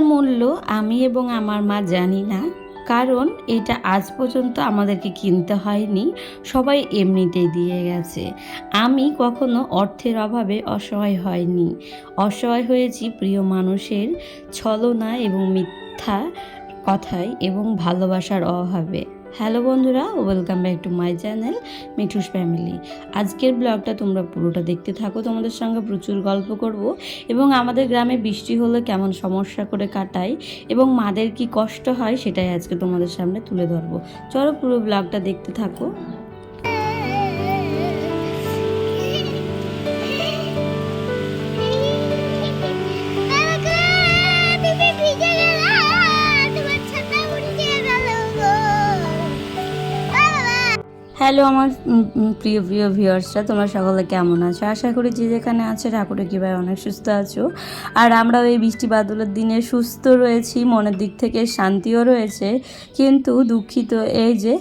মূল্য আমি এবং আমার মা জানি না, কারণ এটা আজ পর্যন্ত আমাদেরকে কিনতে হয়নি, সবাই এমনিতেই দিয়ে গেছে। আমি কখনো অর্থের অভাবে অসহায় হয়নি, অসহায় হয়েছি প্রিয় মানুষের ছলনা এবং মিথ্যা কথায় এবং ভালোবাসার অভাবে। হ্যালো বন্ধুরা, welcome back to my channel Mithu's family. আজকের ব্লগটা তোমরা পুরোটা দেখতে থাকো, তোমাদের সঙ্গে প্রচুর গল্প করব এবং আমাদের গ্রামে বৃষ্টি হলে কেমন সমস্যা করে কাটাই এবং মাদের কি কষ্ট হয় সেটাই আজকে তোমাদের সামনে তুলে ধরবো। চলো পুরো ব্লগটা দেখতে থাকো। হ্যালো আমার প্রিয় প্রিয় ভিউয়ার্সরা, তোমরা সকলে কেমন আছো? আশা করি যে যেখানে আছে ঠাকুরের কৃপায় অনেক সুস্থ আছো। আর আমরাও এই বৃষ্টি বাদলের দিনে সুস্থ রয়েছি, মনের দিক থেকে শান্তিও রয়েছে। কিন্তু দুঃখিত এই যে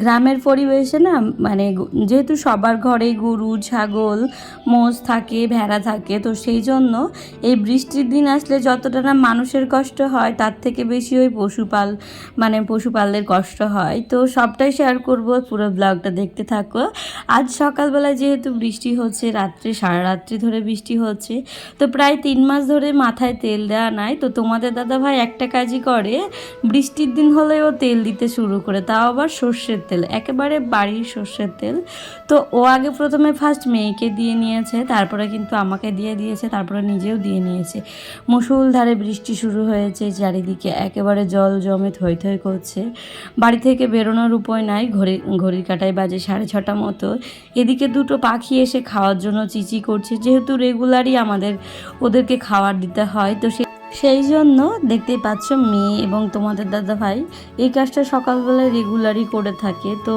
গ্রামের পরিবেশে না, মানে যেহেতু সবার ঘরেই গরু ছাগল মোষ থাকে, ভেড়া থাকে, তো সেই জন্য এই বৃষ্টির দিন আসলে যতটা না মানুষের কষ্ট হয় তার থেকে বেশি ওই পশুপালদের কষ্ট হয়। তো সবটাই শেয়ার করব, পুরো ব্লগটা দেখতে থাকো। আজ সকালবেলায় যেহেতু বৃষ্টি হচ্ছে, রাত্রে সারা রাত্রি ধরে বৃষ্টি হচ্ছে, তো প্রায় 3 মাস ধরে মাথায় তেল দেওয়া নাই। তো তোমাদের দাদাভাই একটা কাজই করে, বৃষ্টির দিন হলেও তেল দিতে শুরু করে, তাও আবার সর্ষের তেল, একেবারে বাড়ির সর্ষের তেল। তো ও আগে প্রথমে ফার্স্ট মেয়েকে দিয়ে নিয়েছে, তারপরে কিন্তু আমাকে দিয়ে দিয়েছে, তারপরে নিজেও দিয়ে নিয়েছে। মুষলধারে বৃষ্টি শুরু হয়েছে, চারিদিকে একেবারে জল জমে থই থই করছে। বাড়ি থেকে বেরোনোর উপায় নাই, ঘড়ির কাঁটায় বাজে 6:30 মতো। এদিকে দুটো পাখি এসে খাওয়ার জন্য চিচি করছে, যেহেতু রেগুলারই আমাদের ওদেরকে খাবার দিতে হয়, তো সেই জন্য দেখতেই পাচ্ছ মেয়ে এবং তোমাদের দাদা ভাই এই কাজটা সকালবেলায় রেগুলারই করে থাকে। তো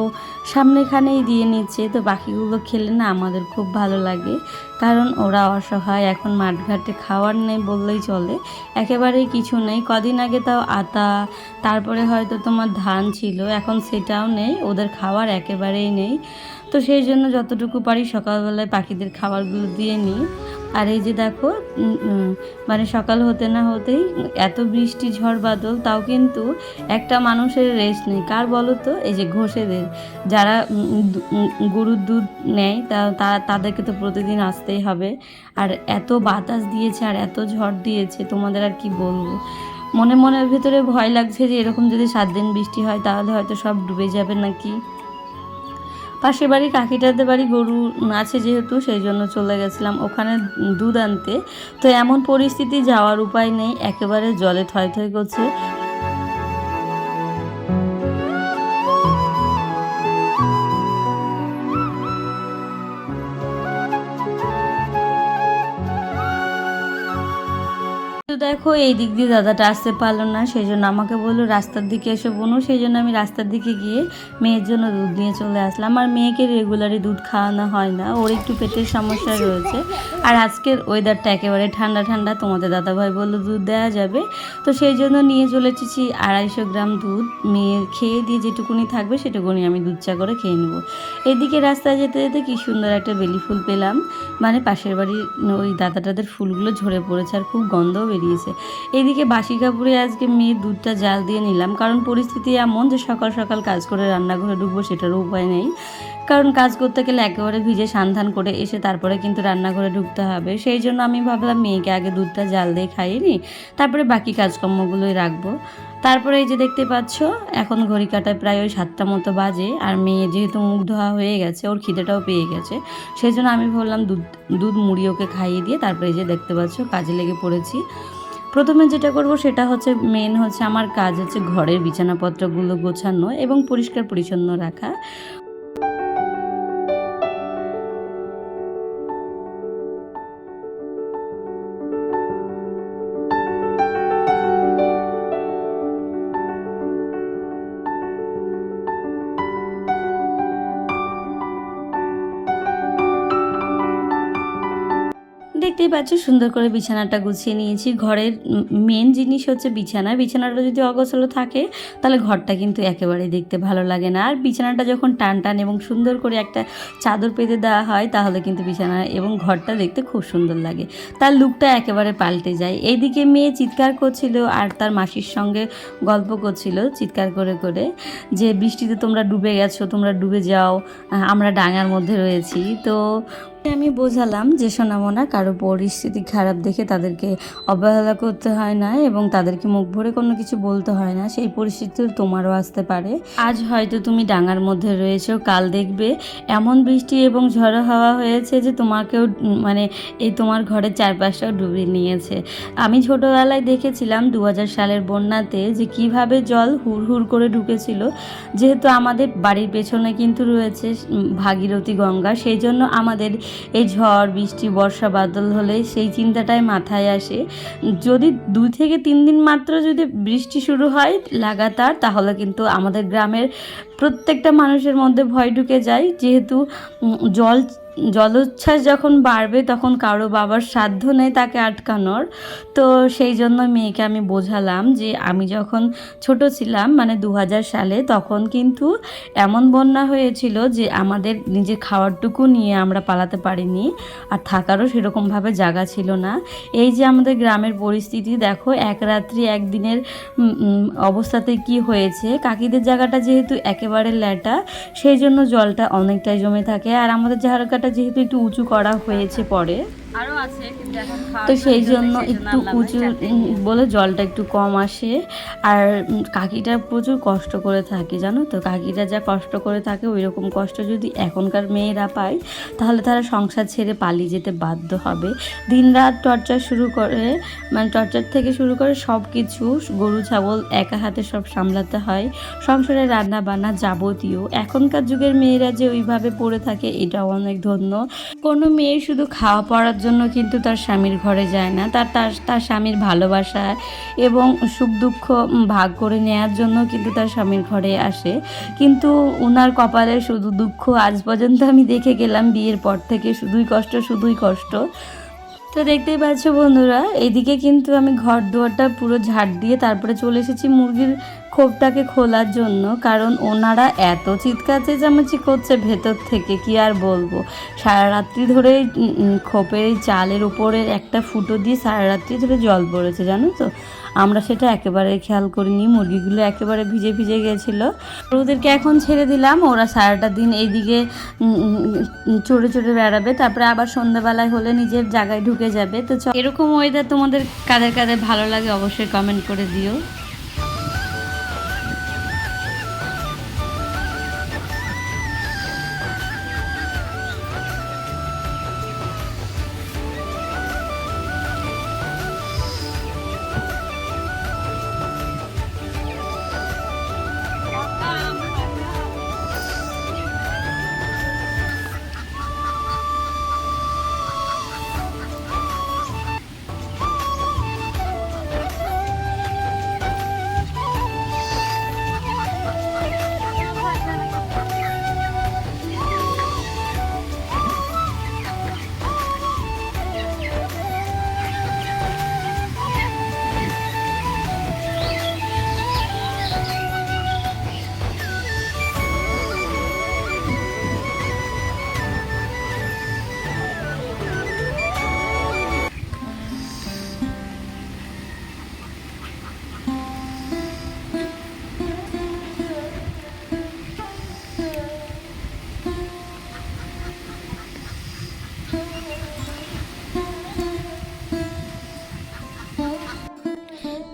সামনেখানেই দিয়ে নিচ্ছে। তো পাখিগুলো খেলে না আমাদের খুব ভালো লাগে, কারণ ওরা অসহায়, এখন মাঠঘাটে খাওয়ার নেই বললেই চলে, একেবারেই কিছু নেই। কদিন আগে তাও আতা, তারপরে হয়তো তোমার ধান ছিল, এখন সেটাও নেই, ওদের খাওয়ার একেবারেই নেই। তো সেই জন্য যতটুকু পারি সকালবেলায় পাখিদের খাবারগুলো দিয়ে নিই। আর এই যে দেখো, মানে সকাল হতে না হতেই এত বৃষ্টি ঝড় বাদল, তাও কিন্তু একটা মানুষের রেস্ট নেই। কার বলো তো? এই যে ঘোষেদের, যারা গরুর দুধ নেয়, তাদেরকে তো প্রতিদিন আসতেই হবে। আর এত বাতাস দিয়েছে আর এত ঝড় দিয়েছে, তোমাদের আর কি বলবো। মনের ভেতরে ভয় লাগছে যে এরকম যদি 7 দিন বৃষ্টি হয় তাহলে হয়তো সব ডুবে যাবে নাকি। পাশের বাড়ি কাকিটাদের বাড়ি গরু আছে যেহেতু, সেই জন্য চলে গেছিলাম ওখানে দুধ আনতে। তো এমন পরিস্থিতি, যাওয়ার উপায় নেই, একেবারে জলে থই থই করছে। তো দেখো এই দিক দিয়ে দাদাটা আসতে পারলো না, সেই জন্য আমাকে বললো রাস্তার দিকে এসে বোনো, সেই জন্য আমি রাস্তার দিকে গিয়ে মেয়ের জন্য দুধ নিয়ে চলে আসলাম। আর মেয়েকে রেগুলারই দুধ খাওয়ানো হয় না, ওর একটু পেটের সমস্যা রয়েছে। আর আজকের ওয়েদারটা একেবারে ঠান্ডা ঠান্ডা, তোমাদের দাদাভাই বললো দুধ দেওয়া যাবে, তো সেই জন্য নিয়ে চলে এসেছি 250 গ্রাম দুধ। মেয়ের খেয়ে দিয়ে যেটুকুনি থাকবে সেটুকুনি আমি দুধ চা করে খেয়ে নেবো। এদিকে রাস্তায় যেতে যেতে কি সুন্দর একটা বেলি ফুল পেলাম, মানে পাশের বাড়ির ওই দাদাটাদের ফুলগুলো ঝরে পড়েছে আর খুব গন্ধও বেরিয়েছে। এদিকে বাসি কাপড়ে আজকে মেয়ের দুধটা জাল দিয়ে নিলাম, কারণ পরিস্থিতি এমন যে সকাল সকাল কাজ করে রান্নাঘরে ঢুকবো সেটারও উপায় নেই, কারণ কাজ করতে গেলে একেবারে ভিজে সান্ধান করে এসে তারপরে কিন্তু রান্নাঘরে ঢুকতে হবে। সেই জন্য আমি ভাবলাম মেয়েকে আগে দুধটা জাল দিয়ে খাইয়ে নিই, তারপরে বাকি কাজকর্মগুলোই রাখবো। তারপরে এই যে দেখতে পাচ্ছ, এখন ঘড়ি কাটায় প্রায় ওই 7টা মতো বাজে। আর মেয়ে যেহেতু মুখ ধোয়া হয়ে গেছে, ওর খিদেটাও পেয়ে গেছে, সেই জন্য আমি ভাবলাম দুধ মুড়ি ওকে খাইয়ে দিয়ে তারপরে এই যে দেখতে পাচ্ছ কাজে লেগে পড়েছি। প্রথমে যেটা করব সেটা হচ্ছে, মেন হচ্ছে আমার কাজ হচ্ছে ঘরের বিছানাপত্রগুলো গোছানো এবং পরিষ্কার পরিচ্ছন্ন রাখা। দেখতেই পাচ্ছ সুন্দর করে বিছানাটা গুছিয়ে নিয়েছি। ঘরের মেন জিনিস হচ্ছে বিছানা। বিছানাটা যদি অগোছালো থাকে তাহলে ঘরটা কিন্তু একেবারেই দেখতে ভালো লাগে না। আর বিছানাটা যখন টান টান এবং সুন্দর করে একটা চাদর পেতে দেওয়া হয় তাহলে কিন্তু বিছানা এবং ঘরটা দেখতে খুব সুন্দর লাগে, তার লুকটা একেবারে পাল্টে যায়। এইদিকে মেয়ে চিৎকার করছিল আর তার মাসির সঙ্গে গল্প করছিল চিৎকার করে করে যে বৃষ্টিতে তোমরা ডুবে গেছো, তোমরা ডুবে যাও, আমরা ডাঙার মধ্যে রয়েছি। তো আমি বোঝালাম যে সোনামোনা কারো পরিস্থিতি খারাপ দেখে তাদেরকে অবহেলা করতে হয় না এবং তাদেরকে মুখ ভরে কোনো কিছু বলতে হয় না। সেই পরিস্থিতি তোমারও আসতে পারে। আজ হয়তো তুমি ডাঙার মধ্যে রয়েছো, কাল দেখবে এমন বৃষ্টি এবং ঝড়ো হাওয়া হয়েছে যে তোমাকেও মানে এই তোমার ঘরের চারপাশটাও ডুবিয়ে নিয়েছে। আমি ছোটোবেলায় দেখেছিলাম 2000 সালের বন্যাতে যে কিভাবে জল হুড় হুড় করে ঢুকেছিল। যেহেতু আমাদের বাড়ির পেছনে কিন্তু রয়েছে ভাগীরথী গঙ্গা, সেই জন্য আমাদের এই ঝড় বৃষ্টি বর্ষা বাদল হলে সেই চিন্তাটাই মাথায় আসে। যদি 2 থেকে 3 দিন মাত্র যদি বৃষ্টি শুরু হয় লাগাতার, তাহলে কিন্তু আমাদের গ্রামের প্রত্যেকটা মানুষের মধ্যে ভয় ঢুকে যায়। যেহেতু জলোচ্ছ্বাস যখন বাড়বে তখন কারো বাবার সাধ্য নেই তাকে আটকানোর। তো সেই জন্য মেয়েকে আমি বোঝালাম যে আমি যখন ছোট ছিলাম মানে 2000 সালে, তখন কিন্তু এমন বন্যা হয়েছিল যে আমাদের নিজের খাওয়ারটুকু নিয়ে আমরা পালাতে পারিনি, আর থাকারও সেরকমভাবে জায়গা ছিল না। এই যে আমাদের গ্রামের পরিস্থিতি দেখো, এক রাত্রি একদিনের অবস্থাতে কি হয়েছে। কাকিদের জায়গাটা যেহেতু একেবারে ল্যাটা, সেই জন্য জলটা অনেকটাই জমে থাকে। আর আমাদের জায়গাটা যেহেতু একটু উঁচু করা হয়েছে পরে, আরও আছে কিন্তু এখন তো সেই জন্য একটু উঁচু বলে জলটা একটু কম আসে। আর কাকিটা প্রচুর কষ্ট করে থাকে জানো তো, কাকিটা যা কষ্ট করে থাকে ওই রকম কষ্ট যদি এখনকার মেয়েরা পায় তাহলে তারা সংসার ছেড়ে পালিয়ে যেতে বাধ্য হবে। দিনরাত টর্চার শুরু করে, মানে টর্চার থেকে শুরু করে সব কিছু, গরু ছাগল একা হাতে সব সামলাতে হয়, সংসারে রান্না বান্না যাবতীয়। এখনকার যুগের মেয়েরা যে ওইভাবে পড়ে থাকে এটাও অনেক ধন্য। কোনো মেয়ে শুধু খাওয়া পড়ার জন্য কিন্তু তার স্বামীর ঘরে যায় না, তার স্বামীর ভালোবাসা এবং সুখ দুঃখ ভাগ করে নেওয়ার জন্য কিন্তু তার স্বামীর ঘরে আসে। কিন্তু ওনার কপালে শুধু দুঃখ। আজ পর্যন্ত আমি দেখে গেলাম বিয়ের পর থেকে শুধুই কষ্ট, শুধুই কষ্ট। তো দেখতেই পাচ্ছ বন্ধুরা, এইদিকে কিন্তু আমি ঘর দুয়ারটা পুরো ঝাড় দিয়ে তারপরে চলে এসেছি মুরগির খোপটাকে খোলার জন্য, কারণ ওনারা এত চিৎকার চেঁচামেচি করছে ভেতর থেকে কি আর বলবো। সারা রাত্রি ধরে খোপের এই চালের উপরে একটা ফুটো দিয়ে সারা রাত্রি ধরে জল পড়েছে জানো তো। আমরা সেটা একেবারে খেয়াল করিনি, মুরগিগুলো একেবারে ভিজে ভিজে গেছিলো। ওদেরকে এখন ছেড়ে দিলাম, ওরা সারাটা দিন এইদিকে চড়ে চড়ে বেড়াবে, তারপরে আবার সন্ধ্যাবেলায় হলে নিজের জায়গায় ঢুকে যাবে। তো এরকম ওয়েদার তোমাদের কাদের কাদের ভালো লাগে অবশ্যই কমেন্ট করে দিও।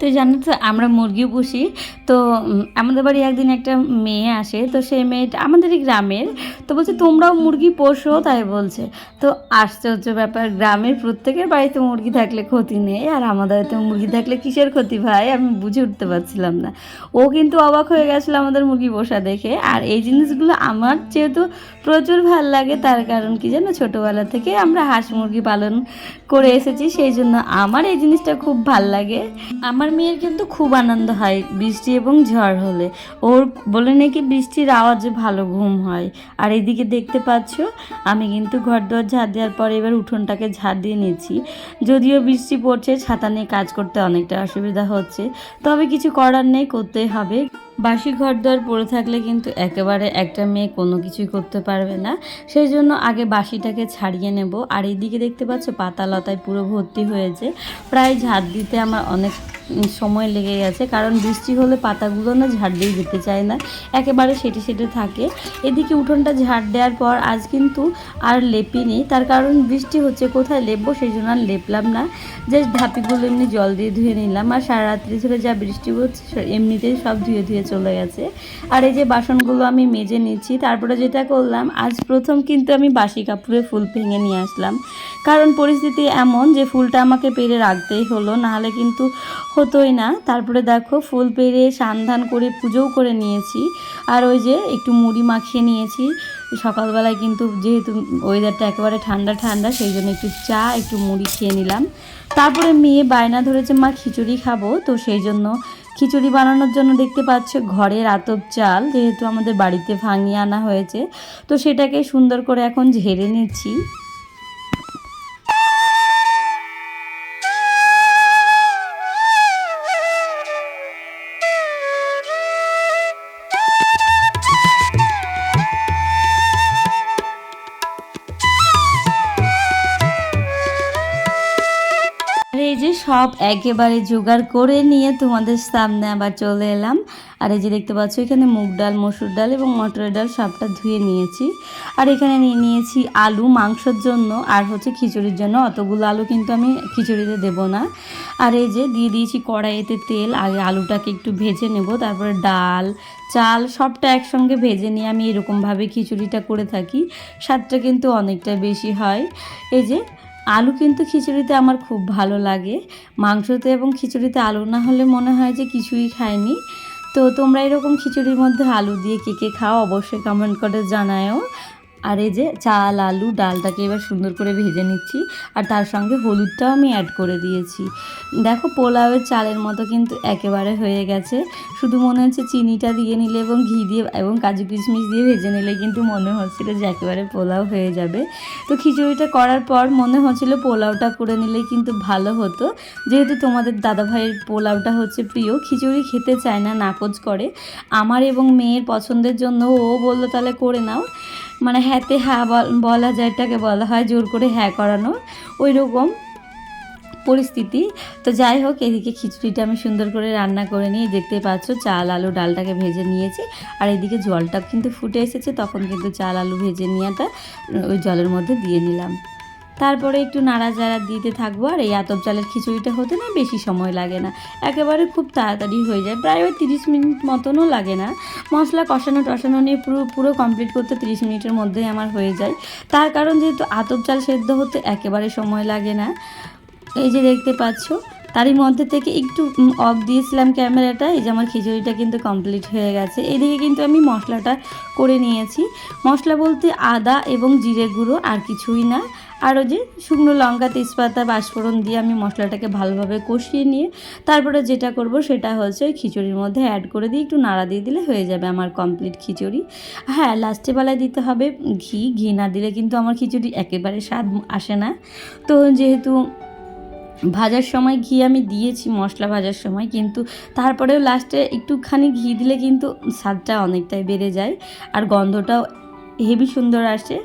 তো জানো তো আমরা মুরগিও পুষি। তো আমাদের বাড়ি একদিন একটা মেয়ে আসে, তো সেই মেয়েটা আমাদেরই গ্রামের। তো বলছে তোমরাও মুরগি পোষো, তাই বলছে। তো আশ্চর্য ব্যাপার, গ্রামের প্রত্যেকের বাড়িতে মুরগি থাকলে ক্ষতি নেই, আর আমাদের বাড়িতে মুরগি থাকলে কিসের ক্ষতি ভাই, আমি বুঝে উঠতে পারছিলাম না। ও কিন্তু অবাক হয়ে গেছিলো আমাদের মুরগি পোষা দেখে। আর এই জিনিসগুলো আমার যেহেতু প্রচুর ভাল লাগে, তার কারণ কি জানো, ছোটোবেলা থেকে আমরা হাঁস মুরগি পালন করে এসেছি, সেই জন্য আমার এই জিনিসটা খুব ভাল লাগে। আমার মেয়ের কিন্তু খুব আনন্দ হয় বৃষ্টি এবং ঝড় হলে। ওর বলে নাকি বৃষ্টির আওয়াজে ভালো ঘুম হয়। আর এদিকে দেখতে পাচ্ছ আমি কিন্তু ঘর দুয়ার ঝাড় দেওয়ার পরে এবার উঠোনটাকে ঝাড় দিয়ে নিচ্ছি। যদিও বৃষ্টি পড়ছে, ছাতা নিয়ে কাজ করতে অনেকটা অসুবিধা হচ্ছে, তবে কিছু করার নেই, করতেই হবে। বাসি ঘর দুয়ার পড়ে থাকলে কিন্তু একেবারে একটা মেয়ে কোনো কিছুই করতে পারবে না। সেই জন্য আগে বাসিটাকে ছাড়িয়ে নেব। আর এইদিকে দেখতে পাচ্ছ পাতা লতায় পুরো ভর্তি হয়েছে। প্রায় ঝাড় দিতে আমার অনেক সময় লেগে গেছে, কারণ বৃষ্টি হলে পাতাগুলো না ঝাড় দিয়ে যেতে চায় না, একেবারে সেটে সেটে থাকে। এদিকে উঠোনটা ঝাড় দেওয়ার পর আজ কিন্তু আর লেপিনি, তার কারণ বৃষ্টি হচ্ছে, কোথায় লেপবো, সেই জন্য আর লেপলাম না। যে ধাপিগুলো এমনি জল দিয়ে ধুয়ে নিলাম। আর সারা রাত্রি ধরে যা বৃষ্টি হচ্ছে এমনিতেই সব ধুয়ে ধুয়ে চলে গেছে। আর এই যে বাসনগুলো আমি মেজে নিচ্ছি। তারপরে যেটা করলাম, আজ প্রথম কিন্তু আমি বাসি কাপড়ে ফুল ভেঙে নিয়ে আসলাম, কারণ পরিস্থিতি এমন যে ফুলটা আমাকে পেরে রাখতেই হলো, নাহলে কিন্তু হতোই না। তারপরে দেখো ফুল পেরে সান্ধান করে পুজোও করে নিয়েছি। আর ওই যে একটু মুড়ি মাখিয়ে নিয়েছি। সকালবেলায় কিন্তু যেহেতু ওয়েদারটা একেবারে ঠান্ডা ঠান্ডা, সেই জন্য একটু চা একটু মুড়ি খেয়ে নিলাম। তারপরে মেয়ে বায়না ধরেছে মা খিচুড়ি খাবো, তো সেই জন্য খিচুড়ি বানানোর জন্য দেখতে পাচ্ছ ঘরের আতপ চাল যেহেতু আমাদের বাড়িতে ভাঙিয়ে আনা হয়েছে, তো সেটাকে সুন্দর করে এখন ঝেড়ে নিচ্ছি। এই যে সব একেবারে জোগাড় করে নিয়ে তোমাদের সামনে আবার চলে এলাম। আর এই যে দেখতে পাচ্ছ এখানে মুগ ডাল, মসুর ডাল এবং মটরের ডাল সবটা ধুয়ে নিয়েছি। আর এখানে নিয়ে নিয়েছি আলু মাংসের জন্য, আর হচ্ছে খিচুড়ির জন্য। অতগুলো আলু কিন্তু আমি খিচুড়িতে দেব না। আর এই যে দিয়ে দিয়েছি কড়াইতে তেল, আগে আলুটাকে একটু ভেজে নেব, তারপরে ডাল চাল সবটা একসঙ্গে ভেজে নিয়ে আমি এরকমভাবে খিচুড়িটা করে থাকি। স্বাদটা কিন্তু অনেকটা বেশি হয়। এই যে আলু কিন্তু খিচুড়িতে আমার খুব ভালো লাগে। মাংসতে এবং খিচুড়িতে আলু না হলে মনে হয় যে কিছুই খায়নি। তো তোমরা এরকম খিচুড়ির মধ্যে আলু দিয়ে কে কে খাও অবশ্যই কমেন্ট করে জানায়ও। আর এই যে চাল আলু ডালটাকে এবার সুন্দর করে ভেজে নিচ্ছি, আর তার সঙ্গে হলুদটাও আমি অ্যাড করে দিয়েছি। দেখো পোলাওয়ের চালের মতো কিন্তু একেবারে হয়ে গেছে। শুধু মনে হচ্ছে চিনিটা দিয়ে নিলে এবং ঘি দিয়ে এবং কাজু কিশমিশ দিয়ে ভেজে নিলে কিন্তু মনে হচ্ছিল যে একেবারে পোলাও হয়ে যাবে। তো খিচুড়িটা করার পর মনে হচ্ছিল পোলাওটা করে নিলে কিন্তু ভালো হতো, যেহেতু তোমাদের দাদাভাইয়ের পোলাওটা হচ্ছে প্রিয়, খিচুড়ি খেতে চায় না, নাকচ করে। আমার এবং মেয়ের পছন্দের জন্য ও বললো তাহলে করে নাও, মানে হ্যাঁতে হ্যাঁ বলা যায়, এটাকে বলা হয় জোর করে হ্যাঁ করানো, ওই রকম পরিস্থিতি। তো যাই হোক, এদিকে খিচুড়িটা আমি সুন্দর করে রান্না করে নিয়ে দেখতে পাচ্ছ চাল আলু ডালটাকে ভেজে নিয়েছি। আর এদিকে জলটা কিন্তু ফুটে এসেছে, তখন কিন্তু চাল আলু ভেজে নেওয়াটা ওই জলের মধ্যে দিয়ে নিলাম। তারপরে একটু নাড়াচাড়া দিতে থাকবো। আর এই আতপ চালের খিচুড়িটা হতে না বেশি সময় লাগে না, একেবারে খুব তাড়াতাড়ি হয়ে যায়, প্রায় ওই 30 মিনিট মতনও লাগে না। মশলা কষানো টষানো নিয়ে পুরো কমপ্লিট করতে 30 মিনিটের মধ্যেই আমার হয়ে যায়, তার কারণ যেহেতু আতপ চাল সেদ্ধ হতে একেবারে সময় লাগে না। এই যে দেখতে পাচ্ছ, তারই মধ্যে থেকে একটু অফ দিয়েছিলাম ক্যামেরাটা। এই যে আমার খিচুড়িটা কিন্তু কমপ্লিট হয়ে গেছে। এদিকে কিন্তু আমি মশলাটা করে নিয়েছি। মশলা বলতে আদা এবং জিরে গুঁড়ো, আর কিছুই না। আর ওই যে শুকনো লঙ্কা তেজপাতা পাঁচফোড়ন দিয়ে আমি মশলাটাকে ভালোভাবে কষিয়ে নিয়ে তারপরে যেটা করব সেটা হচ্ছে ওই খিচুড়ির মধ্যে অ্যাড করে দিয়ে একটু নাড়া দিয়ে দিলে হয়ে যাবে আমার কমপ্লিট খিচুড়ি। হ্যাঁ, লাস্টে বেলায় দিতে হবে ঘি না দিলে কিন্তু আমার খিচুড়ি একেবারে স্বাদ আসে না। তো যেহেতু ভাজার সময় ঘি আমি দিয়েছি মশলা ভাজার সময়, কিন্তু তারপরেও লাস্টে একটুখানি ঘি দিলে কিন্তু স্বাদটা অনেকটাই বেড়ে যায়, আর গন্ধটাও হেভি সুন্দর আসে।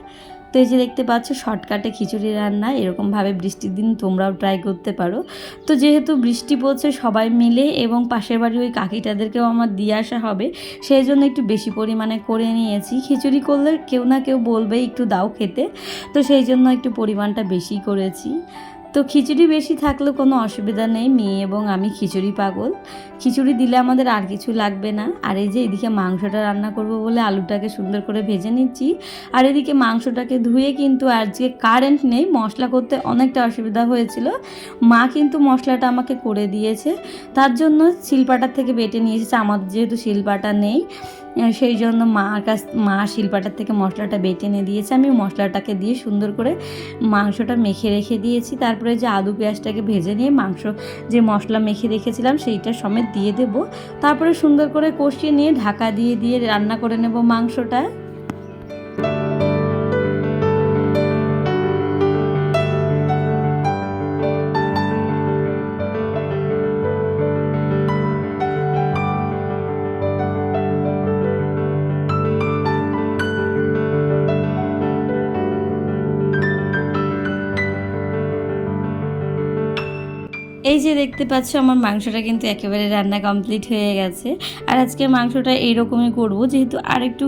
তো এই যে দেখতে পাচ্ছ শর্টকাটে খিচুড়ি রান্না, এরকমভাবে বৃষ্টির দিন তোমরাও ট্রাই করতে পারো। তো যেহেতু বৃষ্টি পড়ছে সবাই মিলে এবং পাশের বাড়ি ওই কাকিটাদেরকেও আমার দিয়ে আসা হবে, সেই জন্য একটু বেশি পরিমাণে করে নিয়েছি। খিচুড়ি করলে কেউ না কেউ বলবে একটু দাও খেতে, তো সেই জন্য একটু পরিমাণটা বেশি করেছি। তো খিচুড়ি বেশি থাকলেও কোনো অসুবিধা নেই, মেয়ে এবং আমি খিচুড়ি পাগল। খিচুড়ি দিলে আমাদের আর কিছু লাগবে না। আর এই যে এদিকে মাংসটা রান্না করব বলে আলুটাকে সুন্দর করে ভেজে নিচ্ছি। আর এদিকে মাংসটাকে ধুয়ে কিন্তু আজকে কারেন্ট নেই, মশলা করতে অনেকটা অসুবিধা হয়েছিল, মা কিন্তু মশলাটা আমাকে করে দিয়েছে, তার জন্য শিলপাটার থেকে বেটে নিয়ে এসেছে। আমাদের যেহেতু শিলপাটা নেই, সেই জন্য মা শিলপাটার থেকে মশলাটা বেটে এনে দিয়েছে। আমি মশলাটাকে দিয়ে সুন্দর করে মাংসটা মেখে রেখে দিয়েছি। তারপরে তারপরে যে আলু পেঁয়াজটাকে ভেজে নিয়ে মাংস যে মশলা মেখে রেখেছিলাম সেইটা সমেত দিয়ে দেব। তারপরে সুন্দর করে কষিয়ে নিয়ে ঢাকা দিয়ে দিয়ে রান্না করে নেব মাংসটা। এই যে দেখতে পাচ্ছ আমার মাংসটা কিন্তু একেবারে রান্না কমপ্লিট হয়ে গেছে। আর আজকে মাংসটা এইরকমই করব, যেহেতু আর একটু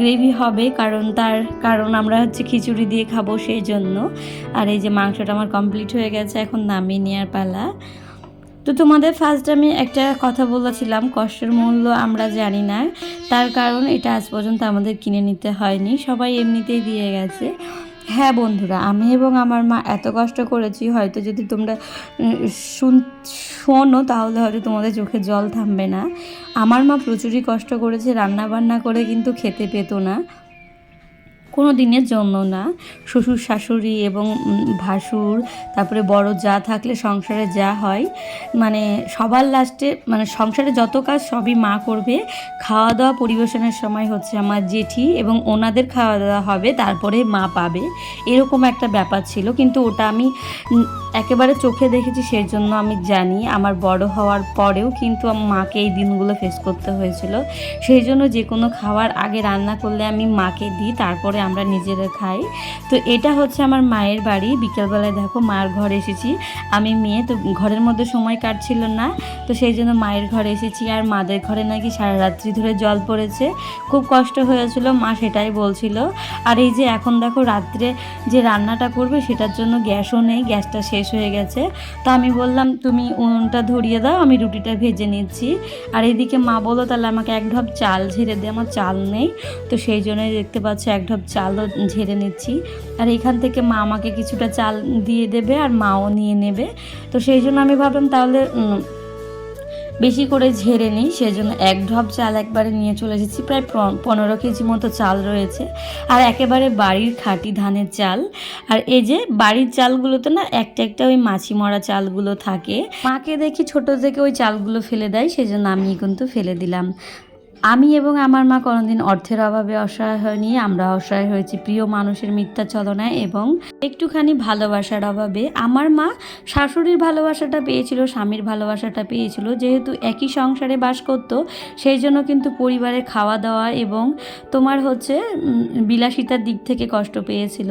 গ্রেভি হবে, কারণ আমরা হচ্ছে খিচুড়ি দিয়ে খাবো সেই জন্য। আর এই যে মাংসটা আমার কমপ্লিট হয়ে গেছে, এখন নামিয়ে নেওয়ার পালা। তো তোমাদের ফার্স্ট আমি একটা কথা বলেছিলাম, কষ্টের মূল্য আমরা জানি না, তার কারণ এটা আজ পর্যন্ত আমাদের কিনে নিতে হয়নি, সবাই এমনিতেই দিয়ে গেছে। হ্যাঁ বন্ধুরা, আমি এবং আমার মা এত কষ্ট করেছি, হয়তো যদি তোমরা শোনো তাহলে হয়তো তোমাদের চোখে জল থামবে না। আমার মা প্রচুরই কষ্ট করেছে, রান্না বান্না করে কিন্তু খেতে পেতো না কোনো দিনের জন্য না। শ্বশুর শাশুড়ি এবং ভাসুর, তারপরে বড় যা থাকলে সংসারে যা হয়, মানে সবার লাস্টে মানে সংসারে যত কাজ সবই মা করবে। খাওয়া দাওয়া পরিবেশনের সময় হচ্ছে আমার জেঠি এবং ওনাদের খাওয়া দাওয়া হবে, তারপরে মা পাবে, এরকম একটা ব্যাপার ছিল। কিন্তু ওটা আমি একেবারে চোখে দেখেছি, সেই জন্য আমি জানি। আমার বড় হওয়ার পরেও কিন্তু মাকে এই দিনগুলো ফেস করতে হয়েছিল। সেই জন্য যে কোনো খাবার আগে রান্না করলে আমি মাকে দিই, তারপরে আমরা নিজেরা খাই। তো এটা হচ্ছে আমার মায়ের বাড়ি। বিকেলবেলায় দেখো মার ঘরে এসেছি, আমি মেয়ে, তো ঘরের মধ্যে সময় কাটছিল না, তো সেই জন্য মায়ের ঘরে এসেছি। আর মাদের ঘরে নাকি সারা রাত্রি ধরে জল পড়েছে, খুব কষ্ট হয়েছিল, মা সেটাই বলছিল। আর এই যে এখন দেখো রাত্রে যে রান্নাটা করবে সেটার জন্য গ্যাসও নেই, গ্যাসটা শেষ হয়ে গেছে। তো আমি বললাম তুমি উনুনটা ধরিয়ে দাও, আমি রুটিটা ভেজে নিচ্ছি। আর এইদিকে মা বললো তাহলে আমাকে এক ঢপ চাল ঝেড়ে দে, আমার চাল নেই। তো সেই জন্যই দেখতে পাচ্ছ এক ঢপ চালও ঝেড়ে নিচ্ছি। আর এখান থেকে মা আমাকে কিছুটা চাল দিয়ে দেবে আর মাও নিয়ে নেবে। তো সেই জন্য আমি ভাবলাম তাহলে বেশি করে ঝেড়ে নিই, সেজন্য এক ঢপ চাল একবারে নিয়ে চলে এসেছি। প্রায় 15 কেজি মতো চাল রয়েছে, আর একেবারে বাড়ির খাঁটি ধানের চাল। আর এই যে বাড়ির চালগুলোতে না একটা একটা ওই মাছি মরা চালগুলো থাকে, মাকে দেখি ছোট থেকে ওই চালগুলো ফেলে দেয়, সেজন্য আমি কিন্তু ফেলে দিলাম। আমি এবং আমার মা কোনোদিন অর্থের অভাবে অসহায় হয়নি, আমরা অসহায় হয়েছি প্রিয় মানুষের মিথ্যা চলনায় এবং একটুখানি ভালোবাসার অভাবে। আমার মা শাশুড়ির ভালোবাসাটা পেয়েছিল, স্বামীর ভালোবাসাটা পেয়েছিল, যেহেতু একই সংসারে বাস করতো, সেই জন্য কিন্তু পরিবারের খাওয়া দাওয়া এবং তোমার হচ্ছে বিলাসিতার দিক থেকে কষ্ট পেয়েছিল।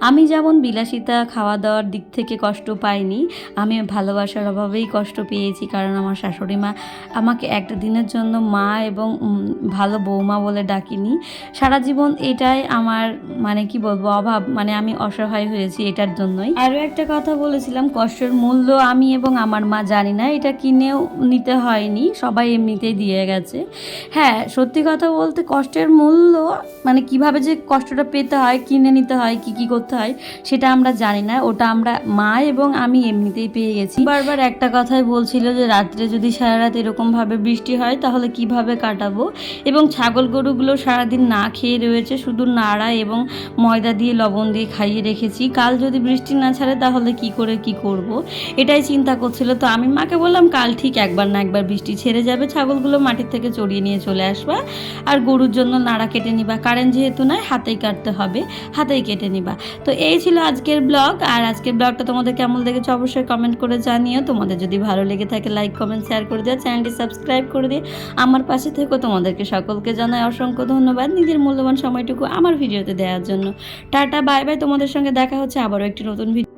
আমি যেমন বিলাসিতা খাওয়া দাওয়ার দিক থেকে কষ্ট পাইনি, আমি ভালোবাসার অভাবেই কষ্ট পেয়েছি, কারণ আমার শাশুড়ি মা আমাকে একটা দিনের জন্য মা এবং ভালো বৌমা বলে ডাকিনি। সারা জীবন এটাই আমার মানে কি বলবো অভাব, মানে আমি অসহায় হয়েছি এটার জন্যই। আরও একটা কথা বলেছিলাম, কষ্টের মূল্য আমি এবং আমার মা জানি না, এটা কিনেও নিতে হয়নি, সবাই এমনিতেই দিয়ে গেছে। হ্যাঁ সত্যি কথা বলতে কষ্টের মূল্য মানে কিভাবে যে কষ্টটা পেতে হয়, কিনে নিতে হয়, কি করতে হয় সেটা আমরা জানি না, ওটা আমরা মা এবং আমি এমনিতেই পেয়ে গেছি। বারবার একটা কথাই বলছিল যে রাত্রে যদি সারা রাত এরকমভাবে বৃষ্টি হয় তাহলে কিভাবে কাটাবো। এবং ছাগল গরুগুলো সারাদিন না খেয়ে রয়েছে, শুধু নাড়া এবং ময়দা দিয়ে লবণ দিয়ে খাইয়ে রেখেছি, কাল যদি বৃষ্টি না ছাড়ে তাহলে কি করব, এটাই চিন্তা করছিল। তো আমি মাকে বললাম কাল ঠিক একবার না একবার বৃষ্টি ছেড়ে যাবে, ছাগলগুলো মাটির থেকে চড়িয়ে নিয়ে চলে আসবা, আর গরুর জন্য নাড়া কেটে নিবা, কারেন্ট যেহেতু নয় হাতেই কাটতে হবে, হাতেই কেটে নিবা। তো এই ছিল আজকের ব্লগ। আর আজকের ব্লগটা তোমাদের কেমন লেগেছে অবশ্যই কমেন্ট করে জানিও। তোমাদের যদি ভালো লেগে থাকে লাইক কমেন্ট শেয়ার করে দিও, চ্যানেলটি সাবস্ক্রাইব করে দিয়ে আমার পাশে থেকো। তোমাদেরকে সকলকে জানাই অসংখ্য ধন্যবাদ নিজের মূল্যবান সময়টুকু আমার ভিডিওতে দেওয়ার জন্য। টাটা বাই বাই, তোমাদের সঙ্গে দেখা হচ্ছে আবারও একটি নতুন ভিডিও।